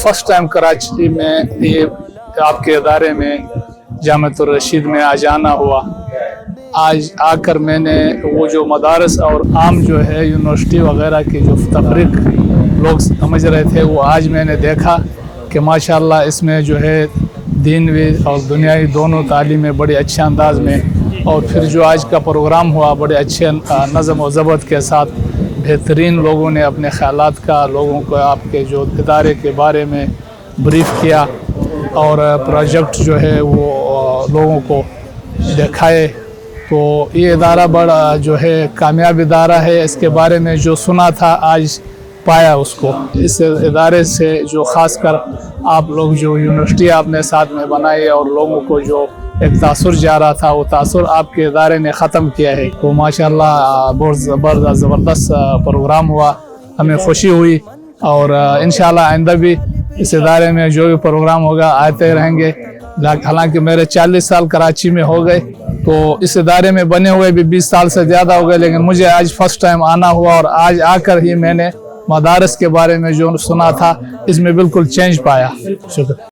First time Karachi میں یہ آپ کے ادارے میں جامعۃ الرشید میں آج آنا ہوا. آج آ کر میں نے وہ جو مدارس اور عام جو ہے یونیورسٹی وغیرہ کی جو تفریق لوگ سمجھ رہے تھے وہ آج میں نے دیکھا کہ ماشاءاللہ اس میں جو ہے دینوی اور دنیاوی دونوں تعلیمیں بڑے اچھے انداز میں. اور پھر جو آج کا پروگرام ہوا بڑے اچھے نظم و ضبط کے ساتھ بہترین لوگوں نے اپنے خیالات کا لوگوں کو آپ کے جو ادارے کے بارے میں بریف کیا اور پروجیکٹ جو ہے وہ لوگوں کو دکھائے. تو یہ ادارہ بڑا جو ہے کامیاب ادارہ ہے. اس کے بارے میں جو سنا تھا آج پایا اس کو. اس ادارے سے جو خاص کر آپ لوگ جو یونیورسٹی آپ نے ساتھ میں بنائی اور لوگوں کو جو ایک تاثر جا رہا تھا وہ تاثر آپ کے ادارے نے ختم کیا ہے. تو ماشاءاللہ بہت زبردست پروگرام ہوا, ہمیں خوشی ہوئی اور انشاءاللہ آئندہ بھی اس ادارے میں جو بھی پروگرام ہوگا آتے رہیں گے. حالانکہ میرے 40 سال کراچی میں ہو گئے تو اس ادارے میں بنے ہوئے بھی 20 سال سے زیادہ ہو گئے, لیکن مجھے آج فرسٹ ٹائم آنا ہوا اور آج آ کر ہی میں نے مدارس کے بارے میں جو سنا تھا اس میں بالکل چینج پایا. شکریہ.